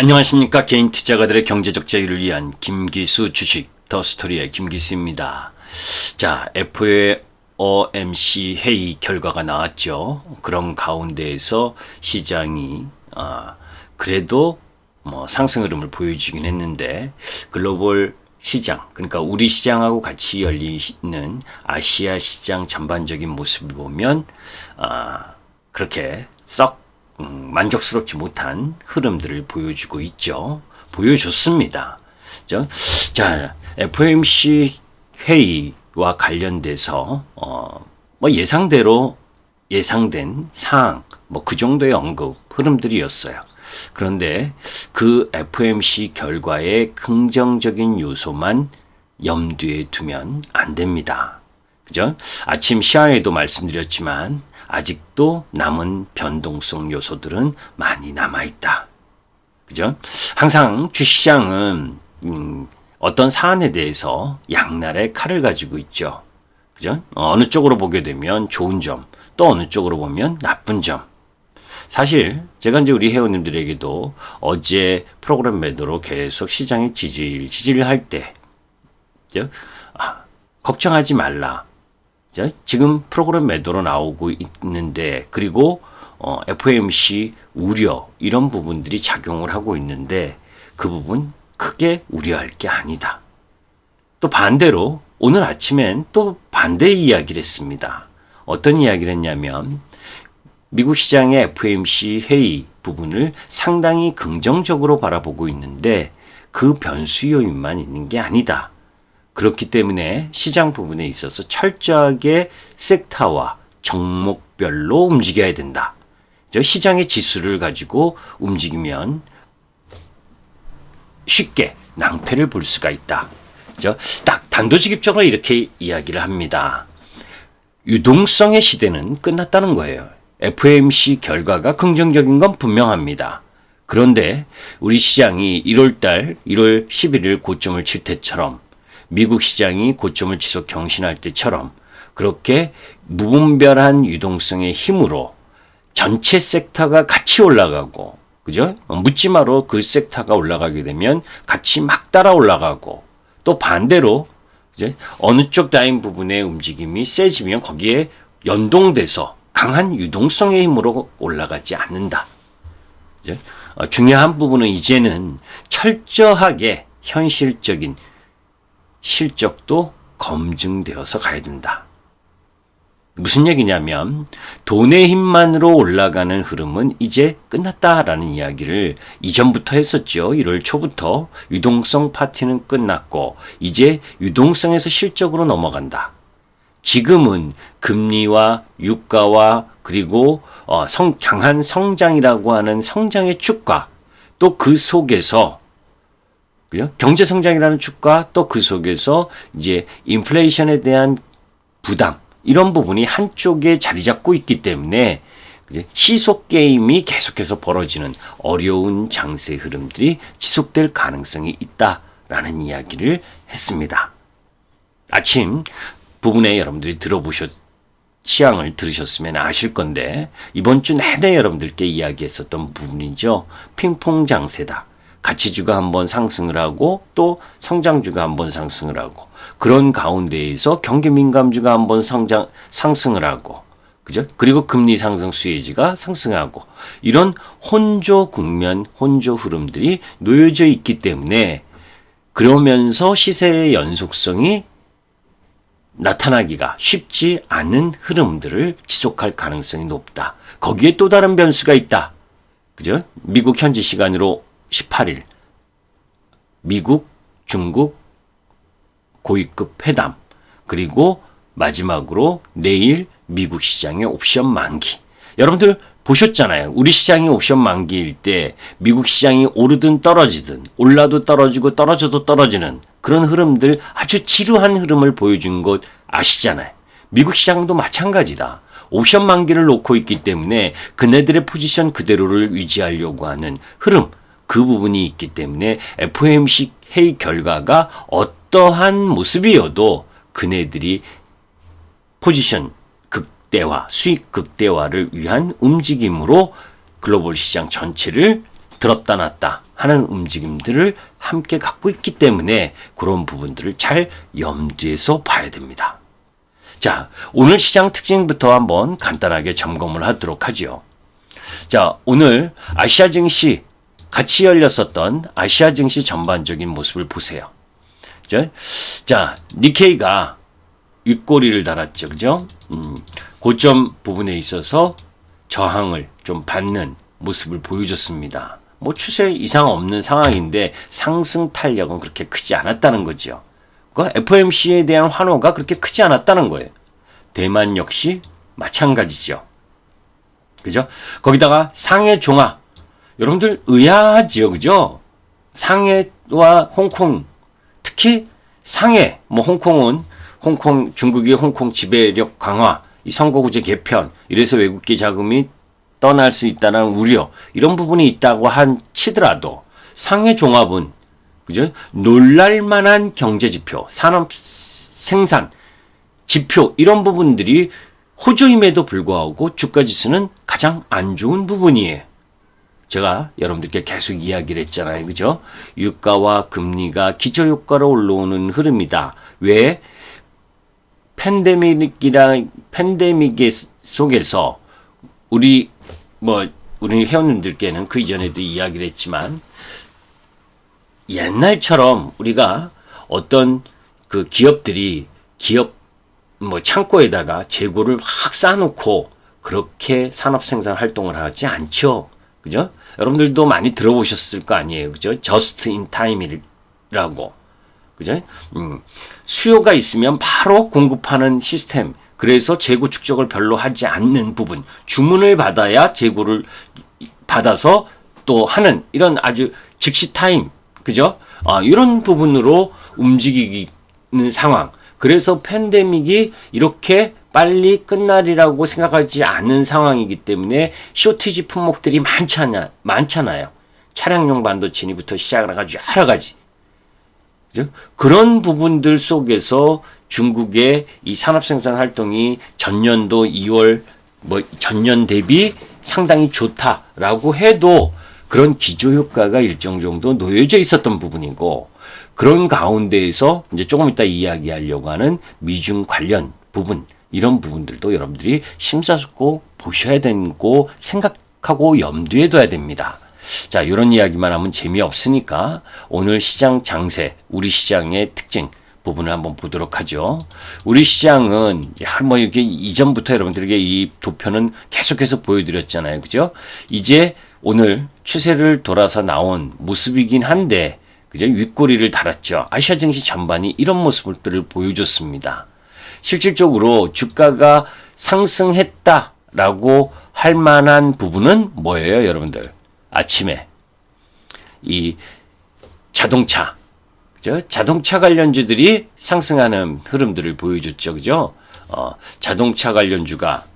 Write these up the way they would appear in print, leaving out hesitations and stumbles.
안녕하십니까. 개인 투자가들의 경제적 자유를 위한 김기수 주식 더스토리의 김기수입니다. 자, FOMC 회의 결과가 나왔죠. 그런 가운데에서 시장이 그래도 상승 흐름을 보여주긴 했는데, 글로벌 시장, 그러니까 우리 시장하고 같이 열리는 아시아 시장 전반적인 모습을 보면 그렇게 썩 만족스럽지 못한 흐름들을 보여주고 있죠. 보여줬습니다. 자, FOMC 회의와 관련돼서 예상대로 예상된 사항, 그 정도의 언급 흐름들이었어요. 그런데 그 FOMC 결과의 긍정적인 요소만 염두에 두면 안 됩니다. 그죠? 아침 시황에도 말씀드렸지만 아직도 남은 변동성 요소들은 많이 남아있다. 그죠? 항상 주식시장은 어떤 사안에 대해서 양날의 칼을 가지고 있죠. 그죠? 어느 쪽으로 보게 되면 좋은 점, 또 어느 쪽으로 보면 나쁜 점. 사실 제가 이제 우리 회원님들에게도 어제 프로그램 매도로 계속 시장의 지지를 할 때, 걱정하지 말라. 지금 프로그램 매도로 나오고 있는데, 그리고 FOMC 우려 이런 부분들이 작용을 하고 있는데 그 부분 크게 우려할 게 아니다. 또 반대로 오늘 아침엔 또 반대의 이야기를 했습니다. 어떤 이야기를 했냐면, 미국 시장의 FOMC 회의 부분을 상당히 긍정적으로 바라보고 있는데 그 변수 요인만 있는 게 아니다. 그렇기 때문에 시장 부분에 있어서 철저하게 섹터와 종목별로 움직여야 된다. 시장의 지수를 가지고 움직이면 쉽게 낭패를 볼 수가 있다. 딱 단도직입적으로 이렇게 이야기를 합니다. 유동성의 시대는 끝났다는 거예요. FOMC 결과가 긍정적인 건 분명합니다. 그런데 우리 시장이 1월 11일 고점을 칠 때처럼, 미국 시장이 고점을 지속 경신할 때처럼 그렇게 무분별한 유동성의 힘으로 전체 섹터가 같이 올라가고, 그죠? 묻지마로 그 섹터가 올라가게 되면 같이 막 따라 올라가고, 또 반대로 이제 어느 쪽 라인 부분의 움직임이 세지면 거기에 연동돼서 강한 유동성의 힘으로 올라가지 않는다. 중요한 부분은 이제는 철저하게 현실적인 실적도 검증되어서 가야 된다. 무슨 얘기냐면, 돈의 힘만으로 올라가는 흐름은 이제 끝났다라는 이야기를 이전부터 했었죠. 1월 초부터 유동성 파티는 끝났고 이제 유동성에서 실적으로 넘어간다. 지금은 금리와 유가와 그리고 강한 성장이라고 하는 성장의 축과, 또 그 속에서 경제 성장이라는 축과, 또 그 속에서 이제 인플레이션에 대한 부담, 이런 부분이 한쪽에 자리 잡고 있기 때문에 시속 게임이 계속해서 벌어지는 어려운 장세 흐름들이 지속될 가능성이 있다라는 이야기를 했습니다. 아침 부분에 여러분들이 시황을 들으셨으면 아실 건데, 이번 주 내내 여러분들께 이야기했었던 부분이죠. 핑퐁 장세다. 가치주가 한번 상승을 하고 또 성장주가 한번 상승을 하고, 그런 가운데에서 경기민감주가 한번 상승을 하고, 그죠? 그리고 금리 상승 수혜지가 상승하고, 이런 혼조 국면, 혼조 흐름들이 놓여져 있기 때문에, 그러면서 시세의 연속성이 나타나기가 쉽지 않은 흐름들을 지속할 가능성이 높다. 거기에 또 다른 변수가 있다. 그죠? 미국 현지 시간으로 18일 미국, 중국 고위급 회담, 그리고 마지막으로 내일 미국 시장의 옵션 만기. 여러분들 보셨잖아요. 우리 시장이 옵션 만기일 때 미국 시장이 오르든 떨어지든, 올라도 떨어지고 떨어져도 떨어지는 그런 흐름들, 아주 지루한 흐름을 보여준 것 아시잖아요. 미국 시장도 마찬가지다. 옵션 만기를 놓고 있기 때문에 그네들의 포지션 그대로를 유지하려고 하는 흐름, 그 부분이 있기 때문에 FOMC 회의 결과가 어떠한 모습이어도 그네들이 포지션 극대화, 수익 극대화를 위한 움직임으로 글로벌 시장 전체를 들었다 놨다 하는 움직임들을 함께 갖고 있기 때문에 그런 부분들을 잘 염두에서 봐야 됩니다. 자, 오늘 시장 특징부터 한번 간단하게 점검을 하도록 하죠. 자, 오늘 아시아 증시 같이 열렸었던 아시아 증시 전반적인 모습을 보세요. 자, 니케이가 윗꼬리를 달았죠. 그죠? 고점 부분에 있어서 저항을 좀 받는 모습을 보여줬습니다. 뭐 추세 이상 없는 상황인데 상승 탄력은 그렇게 크지 않았다는 거죠. 그 FOMC에 대한 환호가 그렇게 크지 않았다는 거예요. 대만 역시 마찬가지죠. 그죠? 거기다가 상해 종합. 여러분들 의아하지요. 그죠? 상해와 홍콩, 특히 상해, 뭐 홍콩, 중국이 홍콩 지배력 강화, 이 선거구제 개편, 이래서 외국계 자금이 떠날 수 있다는 우려, 이런 부분이 있다고 치더라도 상해 종합은, 그죠? 놀랄만한 경제 지표, 산업 생산 지표, 이런 부분들이 호조임에도 불구하고 주가 지수는 가장 안 좋은 부분이에요. 제가 여러분들께 계속 이야기를 했잖아요. 그죠? 유가와 금리가 기저효과로 올라오는 흐름이다. 왜? 팬데믹 속에서 우리 회원님들께는 그 이전에도 이야기를 했지만 옛날처럼 우리가 어떤 그 기업들이 창고에다가 재고를 확 쌓아놓고 그렇게 산업 생산 활동을 하지 않죠. 그죠? 여러분들도 많이 들어보셨을 거 아니에요. 그죠? just in time이라고. 그죠? 수요가 있으면 바로 공급하는 시스템. 그래서 재고 축적을 별로 하지 않는 부분. 주문을 받아야 재고를 받아서 또 하는 이런 아주 즉시 타임. 그죠? 이런 부분으로 움직이는 상황. 그래서 팬데믹이 이렇게 빨리 끝날이라고 생각하지 않는 상황이기 때문에 쇼티지 품목들이 많잖아요. 차량용 반도체부터 시작을 해가지고 여러 가지. 그죠? 그런 부분들 속에서 중국의 이 산업 생산 활동이 전년도 2월 전년 대비 상당히 좋다라고 해도 그런 기저효과가 일정 정도 놓여져 있었던 부분이고, 그런 가운데에서 이제 조금 이따 이야기하려고 하는 미중 관련 부분, 이런 부분들도 여러분들이 심사숙고 보셔야 되고 생각하고 염두에 둬야 됩니다. 자, 이런 이야기만 하면 재미없으니까 오늘 시장 장세, 우리 시장의 특징 부분을 한번 보도록 하죠. 우리 시장은 이렇게 이전부터 여러분들에게 이 도표는 계속해서 보여드렸잖아요. 그죠? 이제 오늘 추세를 돌아서 나온 모습이긴 한데, 그죠? 윗꼬리를 달았죠. 아시아 증시 전반이 이런 모습들을 보여줬습니다. 실질적으로 주가가 상승했다라고 할 만한 부분은 뭐예요, 여러분들? 아침에 이 자동차, 그죠? 자동차 관련주들이 상승하는 흐름들을 보여줬죠, 그죠? 자동차 관련주가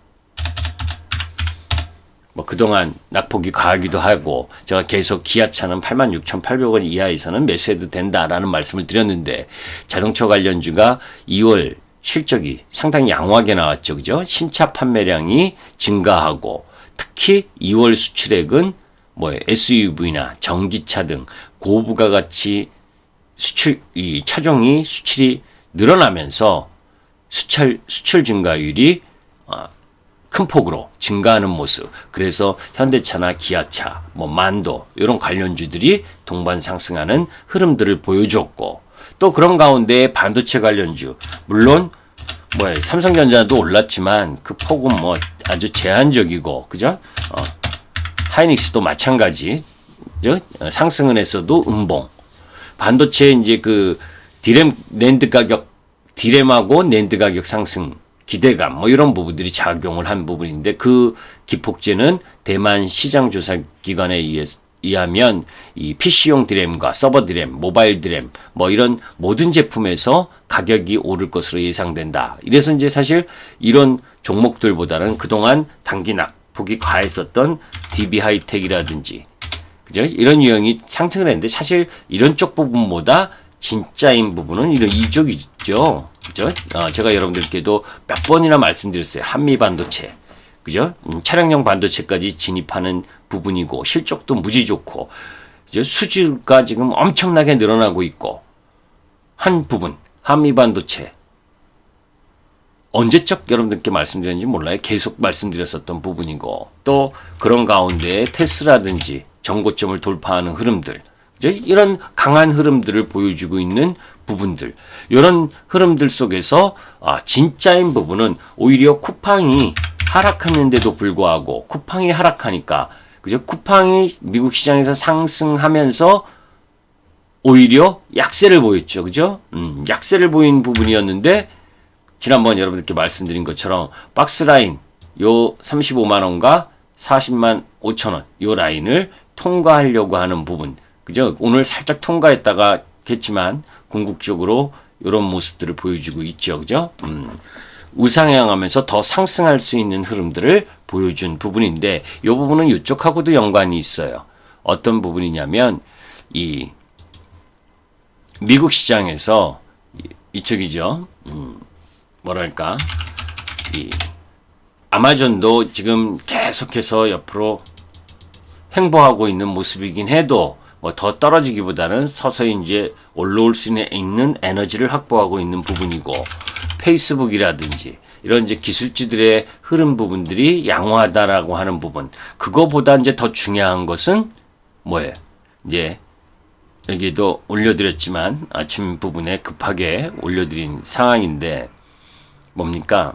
그동안 낙폭이 과하기도 하고, 제가 계속 기아차는 86,800원 이하에서는 매수해도 된다라는 말씀을 드렸는데, 자동차 관련주가 2월 실적이 상당히 양호하게 나왔죠. 그죠? 신차 판매량이 증가하고, 특히 2월 수출액은 SUV나 전기차 등 고부가가치 이 차종이 수출이 늘어나면서 수출 증가율이 큰 폭으로 증가하는 모습. 그래서 현대차나 기아차, 만도 이런 관련주들이 동반 상승하는 흐름들을 보여줬고, 또 그런 가운데 반도체 관련주, 물론 삼성전자도 올랐지만 그 폭은 아주 제한적이고, 그죠? 하이닉스도 마찬가지. 그죠? 상승은 했어도 음봉. 반도체 이제 디램하고 낸드 가격 상승 기대감, 이런 부분들이 작용을 한 부분인데, 그 기폭제는 대만 시장조사기관에 의하면 이 PC용 디램과 서버 디램, 모바일 디램, 이런 모든 제품에서 가격이 오를 것으로 예상된다. 이래서 이제 사실 이런 종목들보다는 그동안 단기 낙폭이 과했었던 DB 하이텍이라든지, 그죠? 이런 유형이 상승을 했는데, 사실 이런 쪽 부분보다 진짜인 부분은 이런 이쪽이죠. 그죠? 제가 여러분들께도 몇 번이나 말씀드렸어요. 한미 반도체. 그죠? 차량용 반도체까지 진입하는 부분이고 실적도 무지 좋고 이제 수주가 지금 엄청나게 늘어나고 있고 한 부분 한미 반도체 언제적 여러분들께 말씀드렸는지 몰라요. 계속 말씀드렸었던 부분이고 또 그런 가운데 테스라든지 정고점을 돌파하는 흐름들 이제 이런 강한 흐름들을 보여주고 있는 부분들 이런 흐름들 속에서 진짜인 부분은 오히려 쿠팡이 하락했는데도 불구하고 쿠팡이 하락하니까 그죠? 쿠팡이 미국 시장에서 상승하면서 오히려 약세를 보였죠. 그죠? 약세를 보인 부분이었는데 지난번 여러분들께 말씀드린 것처럼 박스라인 요 35만 원과 40만 5천 원 요 라인을 통과하려고 하는 부분. 그죠? 오늘 살짝 통과했다가 겠지만 궁극적으로 이런 모습들을 보여주고 있죠. 그죠? 우상향하면서 더 상승할 수 있는 흐름들을 보여준 부분인데 이 부분은 이쪽하고도 연관이 있어요. 어떤 부분이냐면 이 미국 시장에서 이쪽이죠. 뭐랄까 이 아마존도 지금 계속해서 옆으로 횡보하고 있는 모습이긴 해도 뭐 더 떨어지기보다는 서서히 이제 올라올 수 있는 에너지를 확보하고 있는 부분이고 페이스북이라든지 이런 이제 기술주들의 흐름 부분들이 양호하다라고 하는 부분 그거보다 이제 더 중요한 것은 뭐예요? 이제 여기도 올려드렸지만 아침 부분에 급하게 올려드린 상황인데 뭡니까?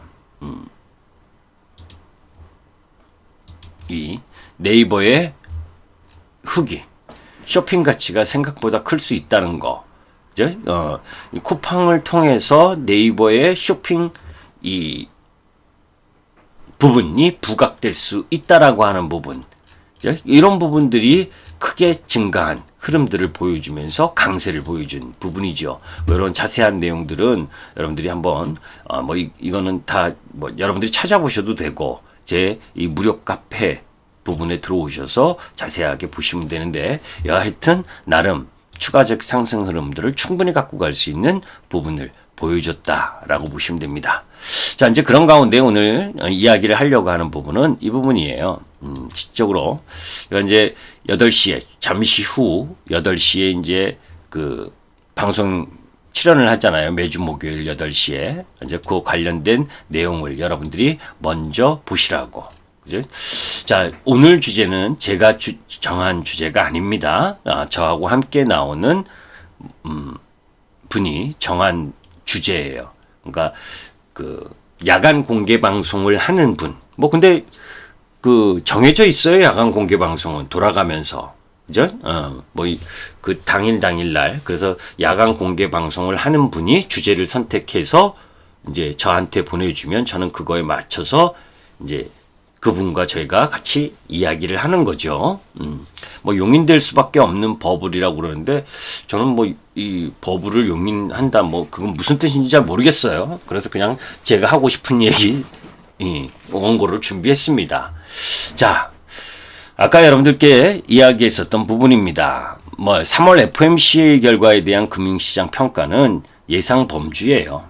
이 네이버의 후기 쇼핑 가치가 생각보다 클 수 있다는 거. 그죠? 쿠팡을 통해서 네이버의 쇼핑 이 부분이 부각될 수 있다라고 하는 부분. 그죠? 이런 부분들이 크게 증가한 흐름들을 보여주면서 강세를 보여준 부분이죠. 뭐 이런 자세한 내용들은 여러분들이 한번 이거는 다 뭐 여러분들이 찾아보셔도 되고 제 이 무료 카페 부분에 들어오셔서 자세하게 보시면 되는데 하여튼 나름 추가적 상승 흐름들을 충분히 갖고 갈 수 있는 부분을 보여줬다라고 보시면 됩니다. 자, 이제 그런 가운데 오늘 이야기를 하려고 하는 부분은 이 부분이에요. 실적으로 이제 8시에 잠시 후 8시에 이제 그 방송 출연을 하잖아요. 매주 목요일 8시에 이제 그 관련된 내용을 여러분들이 먼저 보시라고. 그죠? 자, 오늘 주제는 제가 정한 주제가 아닙니다. 저하고 함께 나오는 분이 정한 주제예요. 그러니까 그 야간 공개 방송을 하는 분. 뭐 근데 그 정해져 있어요. 야간 공개 방송은 돌아가면서. 그죠? 뭐 그 당일날 그래서 야간 공개 방송을 하는 분이 주제를 선택해서 이제 저한테 보내주면 저는 그거에 맞춰서 이제 그분과 저희가 같이 이야기를 하는 거죠. 뭐 용인될 수밖에 없는 버블이라고 그러는데 저는 뭐 이 버블을 용인한다 뭐 그건 무슨 뜻인지 잘 모르겠어요. 그래서 그냥 제가 하고 싶은 얘기 원고를 준비했습니다. 자, 아까 여러분들께 이야기했었던 부분입니다. 뭐 3월 FOMC 결과에 대한 금융시장 평가는 예상 범주예요.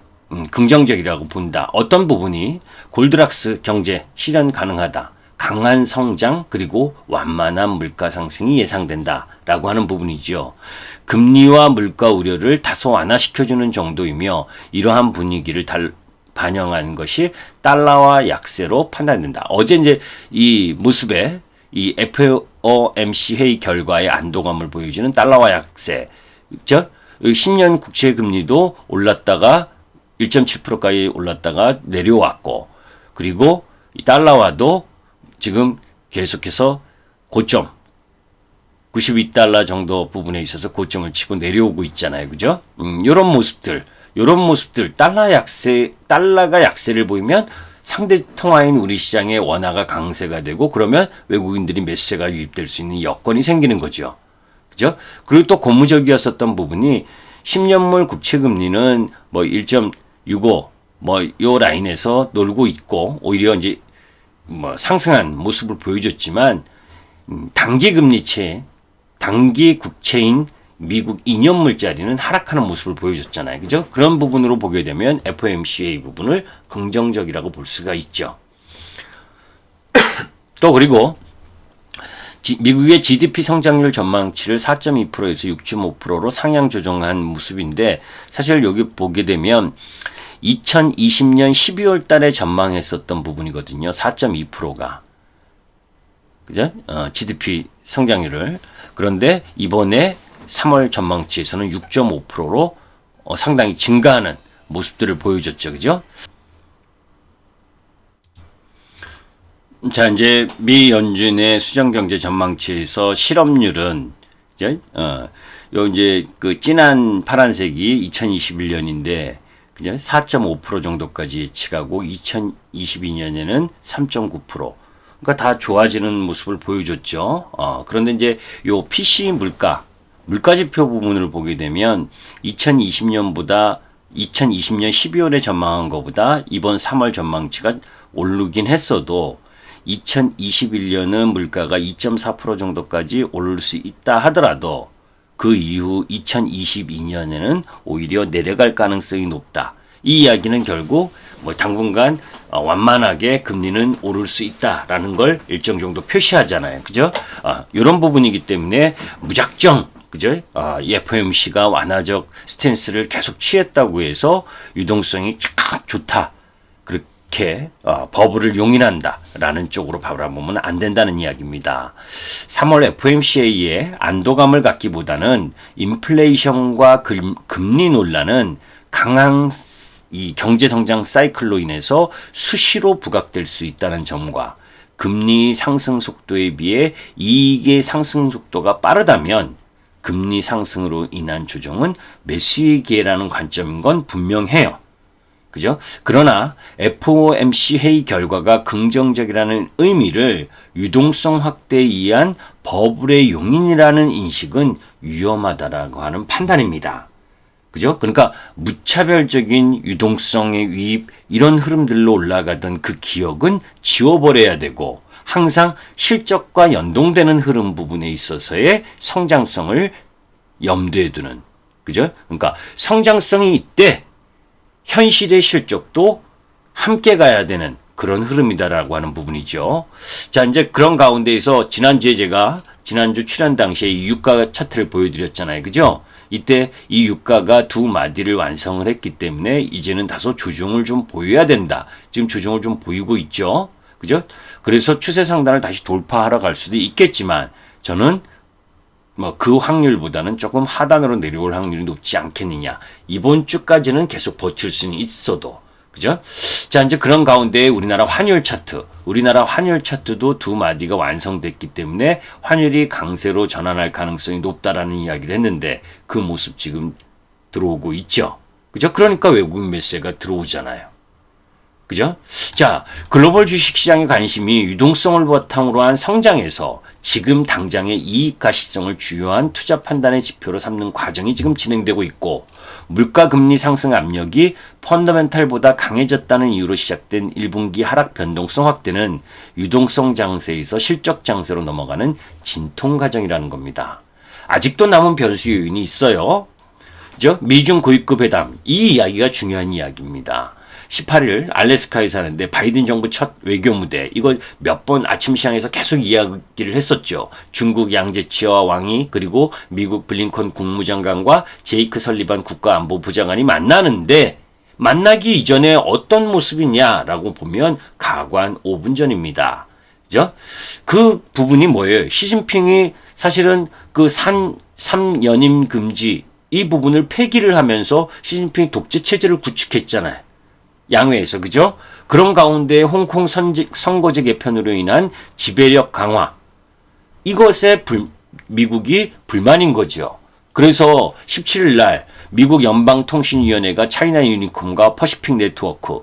긍정적이라고 본다. 어떤 부분이 골드락스 경제 실현 가능하다. 강한 성장 그리고 완만한 물가 상승이 예상된다. 라고 하는 부분이죠. 금리와 물가 우려를 다소 완화시켜주는 정도이며 이러한 분위기를 반영한 것이 달러와 약세로 판단된다. 어제 이제 이 모습에 이 FOMC 회의 결과의 안도감을 보여주는 달러와 약세. 그죠? 10년 국채 금리도 올랐다가 1.7%까지 올랐다가 내려왔고 그리고 이 달러와도 지금 계속해서 고점 92달러 정도 부분에 있어서 고점을 치고 내려오고 있잖아요. 그죠? 요런 모습들 달러가 약세를 보이면 상대 통화인 우리 시장의 원화가 강세가 되고 그러면 외국인들이 매수세가 유입될 수 있는 여건이 생기는 거죠. 그죠? 그리고 또 고무적이었었던 부분이 10년물 국채 금리는 뭐 1.65 뭐 요 라인에서 놀고 있고 오히려 이제 뭐 상승한 모습을 보여줬지만 단기 국채인 미국 2년물짜리는 하락하는 모습을 보여줬잖아요. 그죠? 그런 부분으로 보게 되면 FOMC의 부분을 긍정적이라고 볼 수가 있죠. 또 그리고 미국의 GDP 성장률 전망치를 4.2%에서 6.5%로 상향 조정한 모습인데, 사실 여기 보게 되면 2020년 12월 달에 전망했었던 부분이거든요. 4.2%가. 그죠? GDP 성장률을. 그런데 이번에 3월 전망치에서는 6.5%로 상당히 증가하는 모습들을 보여줬죠. 그죠? 자, 이제 미 연준의 수정경제 전망치에서 실업률은 이제 그 진한 파란색이 2021년인데 그죠? 4.5% 정도까지 예측하고 2022년에는 3.9%. 그러니까 다 좋아지는 모습을 보여줬죠. 그런데 이제 요 PCE 물가 지표 부분을 보게 되면 2020년보다 2020년 12월에 전망한 것보다 이번 3월 전망치가 오르긴 했어도 2021년은 물가가 2.4% 정도까지 오를 수 있다 하더라도 그 이후 2022년에는 오히려 내려갈 가능성이 높다. 이 이야기는 결국 뭐 당분간 완만하게 금리는 오를 수 있다라는 걸 일정 정도 표시하잖아요. 그죠? 이런 부분이기 때문에 무작정 그죠? 이 FOMC가 완화적 스탠스를 계속 취했다고 해서 유동성이 쫙 좋다. 그렇게 버블을 용인한다라는 쪽으로 바라보면 안 된다는 이야기입니다. 3월 FOMC의 안도감을 갖기보다는 인플레이션과 금리 논란은 강한 이 경제성장 사이클로 인해서 수시로 부각될 수 있다는 점과 금리 상승 속도에 비해 이익의 상승 속도가 빠르다면 금리 상승으로 인한 조정은 매수의 기회라는 관점인 건 분명해요. 그죠? 그러나 FOMC 회의 결과가 긍정적이라는 의미를 유동성 확대에 의한 버블의 용인이라는 인식은 위험하다라고 하는 판단입니다. 그죠? 그러니까 무차별적인 유동성의 위입 이런 흐름들로 올라가던 그 기억은 지워버려야 되고 항상 실적과 연동되는 흐름 부분에 있어서의 성장성을 염두에 두는 그죠? 그러니까 성장성이 있대 현실의 실적도 함께 가야 되는 그런 흐름이다라고 하는 부분이죠. 자, 이제 그런 가운데에서 지난주에 제가 지난주 출연 당시에 이 유가 차트를 보여드렸잖아요. 그죠? 이때 이 유가가 두 마디를 완성을 했기 때문에 이제는 다소 조정을 좀 보여야 된다. 지금 조정을 좀 보이고 있죠. 그죠? 그래서 추세 상단을 다시 돌파하러 갈 수도 있겠지만 저는 뭐 그 확률보다는 조금 하단으로 내려올 확률이 높지 않겠느냐. 이번 주까지는 계속 버틸 수는 있어도. 그죠? 자, 이제 그런 가운데 우리나라 환율 차트도 두 마디가 완성됐기 때문에 환율이 강세로 전환할 가능성이 높다라는 이야기를 했는데 그 모습 지금 들어오고 있죠. 그죠? 그러니까 외국인 매수세가 들어오잖아요. 그죠? 자, 글로벌 주식시장의 관심이 유동성을 바탕으로 한 성장에서 지금 당장의 이익 가시성을 주요한 투자 판단의 지표로 삼는 과정이 지금 진행되고 있고 물가 금리 상승 압력이 펀더멘탈보다 강해졌다는 이유로 시작된 1분기 하락 변동성 확대는 유동성 장세에서 실적 장세로 넘어가는 진통 과정이라는 겁니다. 아직도 남은 변수 요인이 있어요. 그죠? 미중 고위급 회담 이 이야기가 중요한 이야기입니다. 18일 알래스카에 사는데 바이든 정부 첫 외교 무대 이거 몇 번 아침 시장에서 계속 이야기를 했었죠. 중국 양제치와 왕이 그리고 미국 블링컨 국무장관과 제이크 설리반 국가안보부장관이 만나는데 만나기 이전에 어떤 모습이냐라고 보면 가관 5분 전입니다. 그죠? 그 부분이 뭐예요? 시진핑이 사실은 그 3연임 금지 이 부분을 폐기를 하면서 시진핑이 독재 체제를 구축했잖아요. 양회에서 그죠? 그런 가운데 홍콩 선거제 개편으로 인한 지배력 강화 이것에 미국이 불만인 거죠. 그래서 17일 날 미국 연방통신위원회가 차이나 유니콤과 퍼시픽 네트워크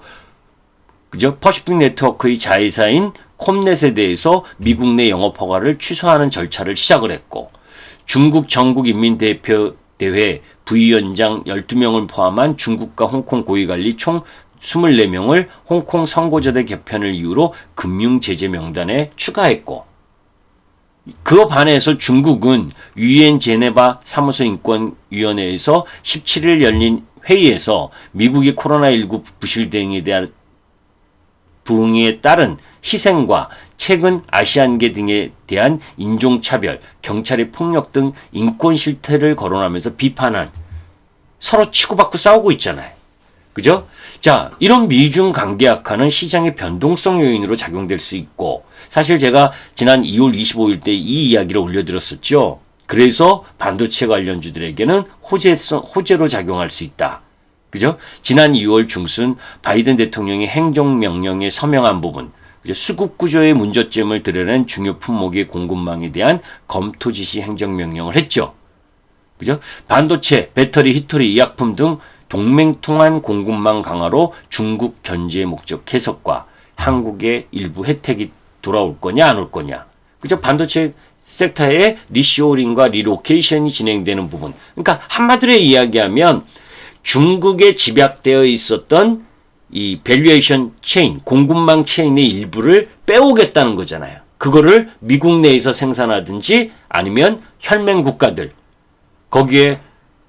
그죠? 퍼시픽 네트워크의 자회사인 콤넷에 대해서 미국 내 영업 허가를 취소하는 절차를 시작을 했고 중국 전국인민대표대회 부위원장 12명을 포함한 중국과 홍콩 고위관리 총 24명을 홍콩 선거제도 개편을 이유로 금융제재 명단에 추가했고 그거 반해서 중국은 유엔 제네바 사무소 인권위원회에서 17일 열린 회의에서 미국이 코로나19 부실 대응에 대한 부응에 따른 희생과 최근 아시안계 등에 대한 인종차별, 경찰의 폭력 등 인권 실태를 거론하면서 비판한 서로 치고받고 싸우고 있잖아요. 그죠? 자, 이런 미중 관계 악화는 시장의 변동성 요인으로 작용될 수 있고 사실 제가 지난 2월 25일 때 이 이야기를 올려드렸었죠. 그래서 반도체 관련주들에게는 호재로 작용할 수 있다. 그죠? 지난 2월 중순 바이든 대통령이 행정명령에 서명한 부분, 그죠? 수급 구조의 문제점을 드러낸 중요 품목의 공급망에 대한 검토 지시 행정명령을 했죠. 그죠? 반도체, 배터리, 히토리, 의약품 등 동맹통한 공급망 강화로 중국 견제의 목적 해석과 한국의 일부 혜택이 돌아올 거냐 안 올 거냐. 그죠? 반도체 섹터의 리쇼링과 리로케이션이 진행되는 부분. 그러니까 한마디로 이야기하면 중국에 집약되어 있었던 이 밸류에이션 체인, 공급망 체인의 일부를 빼오겠다는 거잖아요. 그거를 미국 내에서 생산하든지 아니면 혈맹 국가들 거기에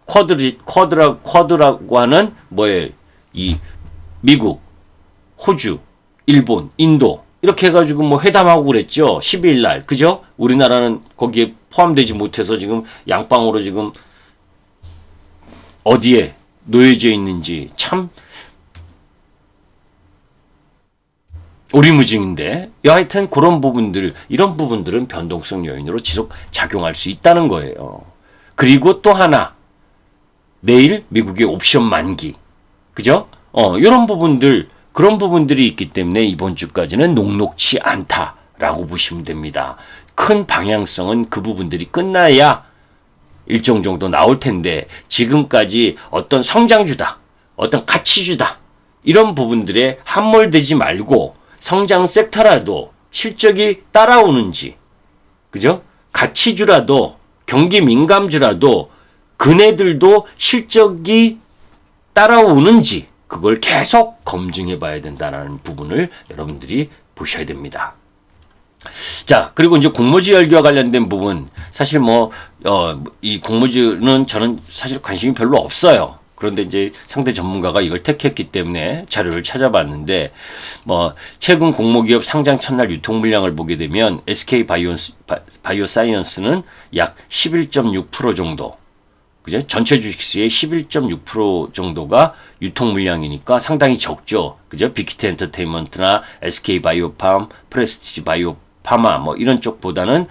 쿼드라고 하는 뭐예요? 이 미국, 호주, 일본, 인도 이렇게 해가지고 뭐 회담하고 그랬죠. 12일 날. 그죠? 우리나라는 거기에 포함되지 못해서 지금 양방으로 지금 어디에 놓여져 있는지 참 오리무중인데 여하튼 그런 부분들, 이런 부분들은 변동성 요인으로 지속 작용할 수 있다는 거예요. 그리고 또 하나, 내일 미국의 옵션 만기. 그죠? 이런 부분들, 그런 부분들이 있기 때문에 이번 주까지는 녹록치 않다라고 보시면 됩니다. 큰 방향성은 그 부분들이 끝나야 일정 정도 나올 텐데 지금까지 어떤 성장주다, 어떤 가치주다 이런 부분들에 함몰되지 말고 성장 섹터라도 실적이 따라오는지, 그죠? 가치주라도 경기 민감주라도 그네들도 실적이 따라오는지 그걸 계속 검증해 봐야 된다는 부분을 여러분들이 보셔야 됩니다. 자, 그리고 이제 공모주 열기와 관련된 부분, 사실 이 공모주는 저는 사실 관심이 별로 없어요. 그런데 이제 상대 전문가가 이걸 택했기 때문에 자료를 찾아봤는데, 최근 공모기업 상장 첫날 유통 물량을 보게 되면 SK 바이오사이언스는 약 11.6% 정도, 그죠? 전체 주식수의 11.6% 정도가 유통 물량이니까 상당히 적죠. 그죠? 빅히트 엔터테인먼트나 SK 바이오팜, 프레스티지 바이오파마 이런 쪽보다는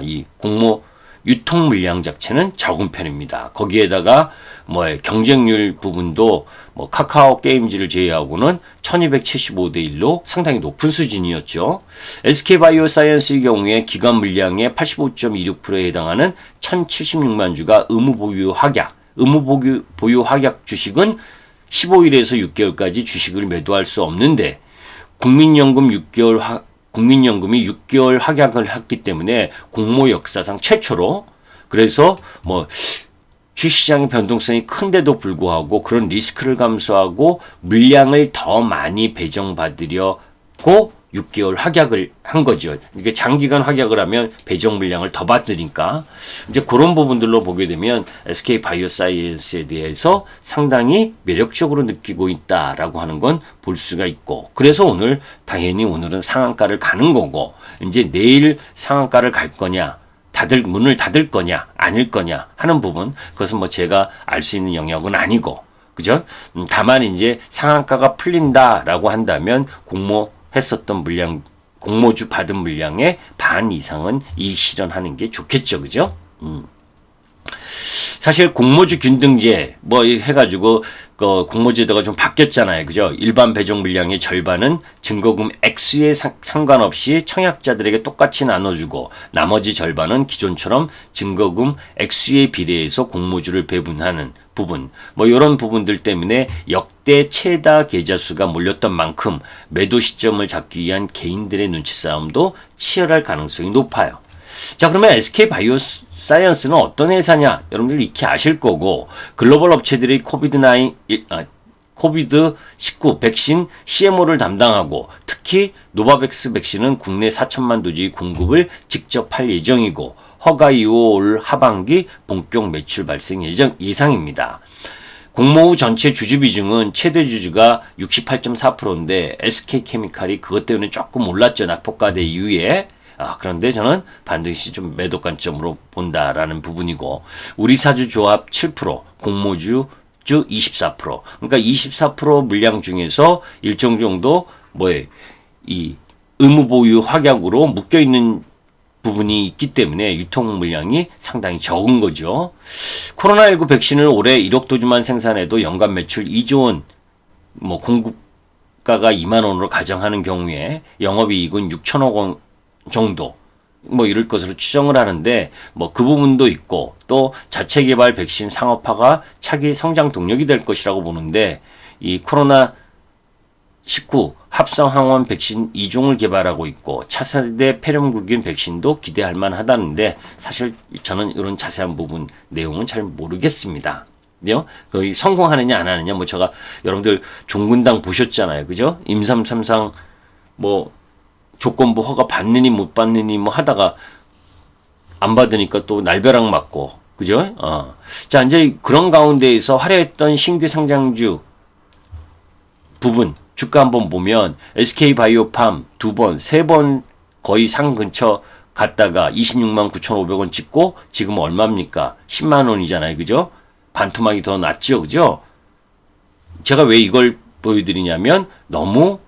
이 공모 유통 물량 자체는 적은 편입니다. 거기에다가 경쟁률 부분도 카카오 게임즈를 제외하고는 1275대 1로 상당히 높은 수준이었죠. SK바이오사이언스의 경우에 기간 물량의 85.26%에 해당하는 1076만 주가 의무 보유 확약 주식은 15일에서 6개월까지 주식을 매도할 수 없는데 국민연금이 6개월 확약을 했기 때문에 공모 역사상 최초로, 그래서 주시장의 변동성이 큰데도 불구하고 그런 리스크를 감수하고 물량을 더 많이 배정받으려고 6개월 확약을 한 거죠. 이게 장기간 확약을 하면 배정 물량을 더 받으니까 이제 그런 부분들로 보게 되면 SK 바이오사이언스에 대해서 상당히 매력적으로 느끼고 있다라고 하는 건 볼 수가 있고, 그래서 오늘은 상한가를 가는 거고, 이제 내일 상한가를 갈 거냐, 문을 닫을 거냐, 아닐 거냐 하는 부분, 그것은 제가 알 수 있는 영역은 아니고, 그죠? 다만 이제 상한가가 풀린다라고 한다면 공모주 받은 물량의 반 이상은 이익 실현하는 게 좋겠죠, 그죠? 사실 공모주 균등제 해가지고 공모주에다가 좀 바뀌었잖아요, 그죠? 일반 배정 물량의 절반은 증거금 액수에 상관없이 청약자들에게 똑같이 나눠주고 나머지 절반은 기존처럼 증거금 액수에 비례해서 공모주를 배분하는 부분, 이런 부분들 때문에 역대 최다 계좌 수가 몰렸던 만큼 매도 시점을 잡기 위한 개인들의 눈치 싸움도 치열할 가능성이 높아요. 자, 그러면 SK 바이오사이언스는 어떤 회사냐? 여러분들 익히 아실 거고, 글로벌 업체들이 코비드19 백신 CMO를 담당하고, 특히 노바백스 백신은 국내 4천만 도지 공급을 직접 할 예정이고, 허가 이후 올 하반기 본격 매출 발생 예상입니다. 공모후 전체 주주 비중은 최대 주주가 68.4%인데 SK케미칼이 그것 때문에 조금 올랐죠. 낙폭과대 이후에. 그런데 저는 반드시 좀 매도 관점으로 본다라는 부분이고, 우리사주조합 7%, 공모주 24%. 그러니까 24% 물량 중에서 일정 정도 이 의무 보유 확약으로 묶여 있는 부분이 있기 때문에 유통 물량이 상당히 적은 거죠. 코로나19 백신을 올해 1억 도주만 생산해도 연간 매출 2조 원, 공급가가 2만 원으로 가정하는 경우에 영업이익은 6천억 원 정도, 이럴 것으로 추정을 하는데, 그 부분도 있고, 또 자체 개발 백신 상업화가 차기 성장 동력이 될 것이라고 보는데, 이 코로나19 합성 항원 백신 2종을 개발하고 있고, 차세대 폐렴구균 백신도 기대할 만하다는데, 사실 저는 이런 자세한 부분 내용은 잘 모르겠습니다. 거의 성공하느냐 안 하느냐, 제가 여러분들 종군당 보셨잖아요. 그죠? 임삼삼상 조건부 허가 받느니 못 받느니 하다가 안 받으니까 또 날벼락 맞고, 그죠? 자, 이제 그런 가운데에서 화려했던 신규 상장주 부분 주가 한번 보면 SK바이오팜 2번, 3번 거의 상 근처 갔다가 26만 9,500원 찍고 지금 얼마입니까? 10만 원이잖아요. 그죠? 반토막이 더 낫죠. 그죠? 제가 왜 이걸 보여드리냐면 너무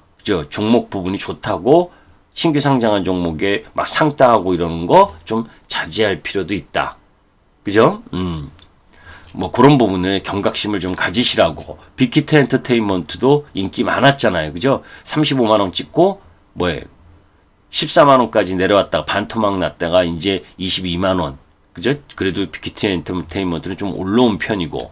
종목 부분이 좋다고 신규 상장한 종목에 막 상따하고 이러는 거 좀 자제할 필요도 있다. 그죠? 그런 부분에 경각심을 좀 가지시라고. 빅히트 엔터테인먼트도 인기 많았잖아요. 그죠? 35만원 찍고, 14만원까지 내려왔다가 반토막 났다가 이제 22만원. 그죠? 그래도 빅히트 엔터테인먼트는 좀 올라온 편이고.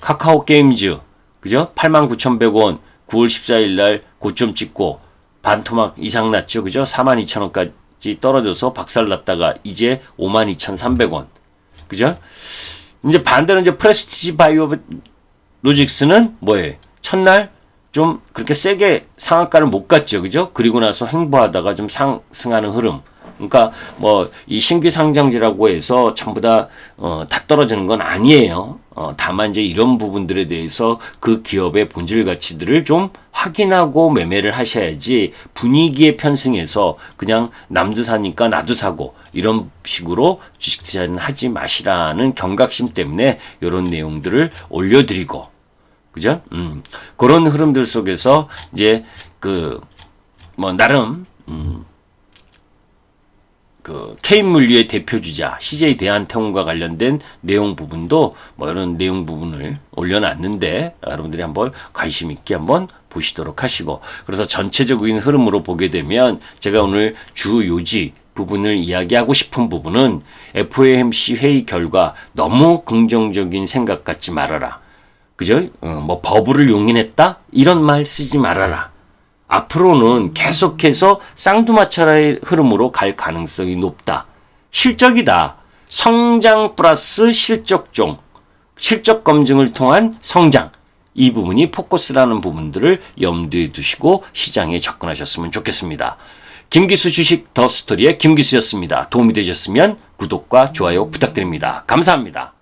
카카오 게임즈. 그죠? 89,100원 9월 14일 날 고점 찍고, 반토막 이상 났죠. 그죠? 42,000원까지 떨어져서 박살났다가 이제 52,300원. 그죠? 이제 반대로 이제 프레스티지 바이오로직스는 첫날 좀 그렇게 세게 상한가를 못 갔죠. 그죠? 그리고 나서 횡보하다가 좀 상승하는 흐름. 그러니까 이 신규 상장지라고 해서 전부 다 떨어지는 건 아니에요. 다만 이제 이런 부분들에 대해서 그 기업의 본질 가치들을 좀 확인하고 매매를 하셔야지, 분위기에 편승해서 그냥 남도 사니까 나도 사고 이런 식으로 주식 투자는 하지 마시라는 경각심 때문에 이런 내용들을 올려드리고, 그죠? 그런 흐름들 속에서 이제 나름 K물류의 대표주자 CJ 대한태운과 관련된 내용 부분도 이런 내용 부분을 올려놨는데 여러분들이 한번 관심 있게 한번 보시도록 하시고, 그래서 전체적인 흐름으로 보게 되면 제가 오늘 주 요지 부분을 이야기하고 싶은 부분은 FOMC 회의 결과 너무 긍정적인 생각 갖지 말아라. 그죠? 버블을 용인했다? 이런 말 쓰지 말아라. 앞으로는 계속해서 쌍두마차의 흐름으로 갈 가능성이 높다. 실적이다. 성장 플러스 실적종, 실적 검증을 통한 성장. 이 부분이 포커스라는 부분들을 염두에 두시고 시장에 접근하셨으면 좋겠습니다. 김기수 주식 더 스토리의 김기수였습니다. 도움이 되셨으면 구독과 좋아요 부탁드립니다. 감사합니다.